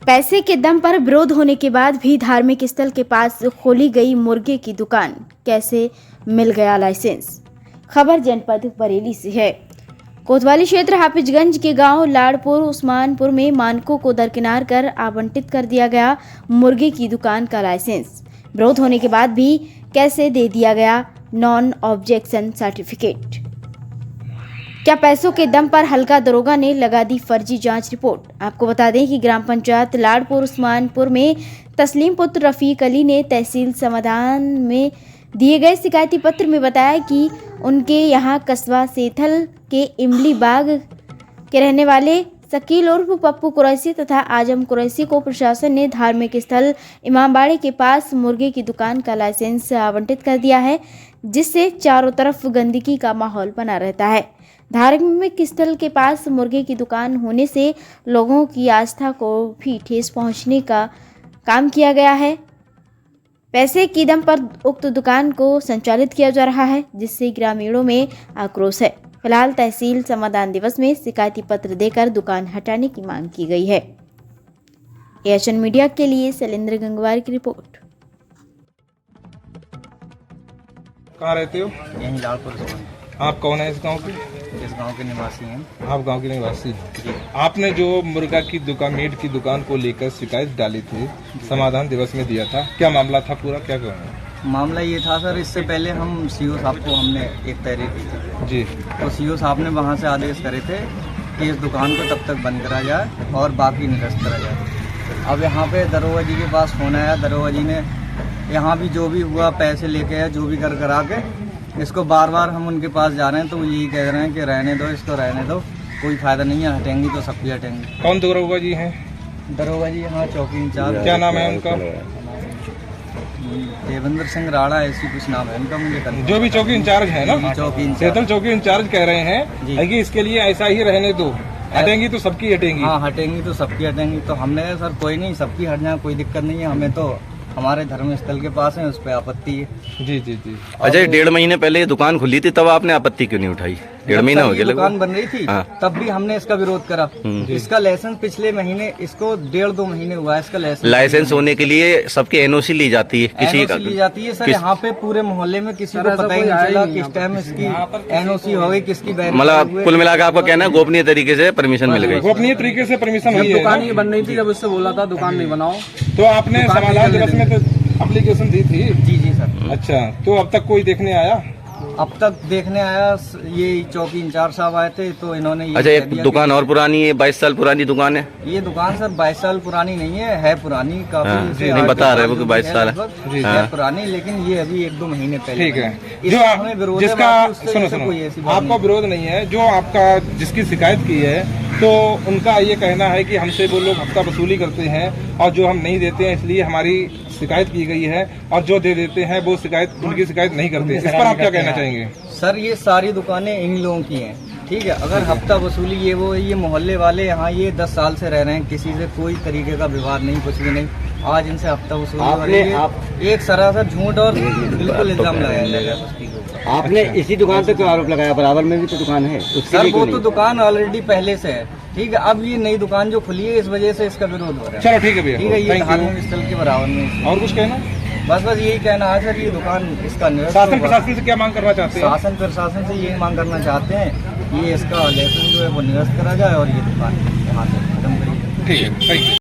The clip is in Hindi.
पैसे के दम पर विरोध होने के बाद भी धार्मिक स्थल के पास खोली गई मुर्गे की दुकान, कैसे मिल गया लाइसेंस। खबर जनपद बरेली से है। कोतवाली क्षेत्र हाफिजगंज के गांव लाड़पुर उस्मानपुर में मानकों को दरकिनार कर आवंटित कर दिया गया मुर्गे की दुकान का लाइसेंस। विरोध होने के बाद भी कैसे दे दिया गया नॉन ऑब्जेक्शन सर्टिफिकेट। क्या पैसों के दम पर हल्का दरोगा ने लगा दी फर्जी जांच रिपोर्ट। आपको बता दें कि ग्राम पंचायत लाड़पुर उस्मानपुर में तस्लीम पुत्र रफीक अली ने तहसील समाधान में दिए गए शिकायती पत्र में बताया कि उनके यहां कस्बा सेथल के इमली बाग के रहने वाले शकील उर्फ पप्पू कुरैशी तथा आजम कुरैशी को प्रशासन ने धार्मिक स्थल इमामबाड़े के पास मुर्गे की दुकान का लाइसेंस आवंटित कर दिया है, जिससे चारों तरफ गंदगी का माहौल बना रहता है। धार्मिक स्थल के पास मुर्गे की दुकान होने से लोगों की आस्था को भी ठेस पहुंचने का काम किया गया है। पैसे की दम पर उक्त दुकान को संचालित किया जा रहा है, जिससे ग्रामीणों में आक्रोश है। फिलहाल तहसील समाधान दिवस में शिकायती पत्र देकर दुकान हटाने की मांग की गई है। एएचएन मीडिया के लिए शैलेंद्र गंगवार की रिपोर्ट। कहाँ रहते हो? यहीं लाड़पुर से। आप कौन है इस गांव के? इस गांव के निवासी हैं। आप गांव के निवासी हैं। आपने जो मुर्गा की दुकान मीट की दुकान को लेकर शिकायत डाली थी, समाधान दिवस में दिया था, क्या मामला था पूरा, क्या कहना? मामला ये था सर, इससे पहले हम सीओ साहब को हमने एक तहरीर दी थी जी। तो सीओ साहब ने वहाँ से आदेश करे थे कि इस दुकान को तब तक बंद करा जाए और बाकी निरस्त करा जाए। अब यहाँ पे दरोगा जी के पास फोन आया, दरोगा जी ने यहाँ भी जो भी हुआ पैसे लेके आया, जो भी कर करा के इसको बार बार हम उनके पास जा रहे हैं तो वो यही कह रहे हैं कि रहने दो, इसको रहने दो, कोई फायदा नहीं है, हटेंगी तो सब भी हटेंगे। कौन दरोगा जी हैं? दरोगा जी यहाँ चौकी इंचार्ज। क्या नाम है उनका? देवेंद्र सिंह राणा, ऐसी कुछ नाम है उनका, मुझे करना। जो भी चौकी इंचार्ज है ना, चौकी सेतल चौकी इंचार्ज कह रहे हैं कि इसके लिए ऐसा ही रहने दो, हटेंगी तो सबकी हटेंगी। हाँ, हटेंगी तो सबकी हटेंगी। तो हमने कहा सर कोई नहीं, सबकी हट जाए, कोई दिक्कत नहीं है, हमें तो हमारे धर्म स्थल के पास है, उस पर आपत्ति है। जी जी जी। अजय, 1.5 महीने पहले ये दुकान खुली थी, तब आपने आपत्ति क्यों नहीं उठाई? 1.5 महीना हो गया दुकान बन रही थी। हाँ। तब भी हमने इसका विरोध करा। इसका लाइसेंस पिछले महीने, इसको 1.5-2 महीने हुआ है इसका लाइसेंस होने के लिए सबकी एनओसी ली जाती है, किसी का ली जाती है सर। यहाँ पे पूरे मोहल्ले में किसी को पता ही नहीं चला किस टाइम इसकी एनओसी हो गई, किसकी। मतलब कुल मिलाकर आपका कहना है गोपनीय तरीके से परमिशन मिल गई? गोपनीय तरीके से परमिशन हुई है। दुकान ही बन रही थी, जब उससे बोला था दुकान नहीं बनाओ, तो आपने समाधान दिवस में तो एप्लीकेशन दी थी? जी जी सर। अच्छा, तो अब तक कोई देखने आया? अब तक देखने आया ये चौकी इंचार्ज साहब आए थे, तो इन्होंने ये अच्छा, ये दुकान और पुरानी है? 22 साल पुरानी दुकान है ये दुकान सर। 22 साल पुरानी नहीं है पुरानी काफी। नहीं बता रहे वो कि 22 साल है पुरानी, लेकिन ये अभी 1-2 महीने पहले। ठीक है। जो जिसका सुनो, आपका विरोध नहीं है, जो आपका जिसकी शिकायत की है, तो उनका ये कहना है कि हमसे वो लोग हफ्ता वसूली करते हैं और जो हम नहीं देते हैं, इसलिए हमारी शिकायत की गई है, और जो दे देते हैं वो उनकी शिकायत नहीं करते। इस पर आप क्या कहना चाहेंगे? सर, ये सारी दुकानें इन लोगों की हैं, ठीक है। अगर हफ्ता वसूली ये मोहल्ले वाले यहाँ ये 10 साल से रह रहे हैं, किसी से कोई तरीके का विवाद नहीं, कुछ भी नहीं। आज इनसे हफ्ता वसूली एक सरासर झूठ और बिल्कुल इल्जाम लगाया जाएगा। आपने इसी दुकान पे क्यों आरोप लगाया? बराबर में भी तो दुकान है सर। वो तो दुकान ऑलरेडी पहले से है, ठीक है। अब ये नई दुकान जो खुली है, इस वजह से इसका विरोध हो रहा है। चलो ठीक है भैया, ठीक है। ये धार्मिक स्थल के बराबर में। और कुछ कहना? बस यही कहना है सर, ये दुकान इसका शासन प्रशासन से क्या मांग करना चाहते हैं? शासन प्रशासन से यही मांग करना चाहते हैं, ये इसका लाइसेंस जो है वो निरस्त करा जाए और ये दुकान यहाँ से खत्म करिए। ठीक है, थैंक यू।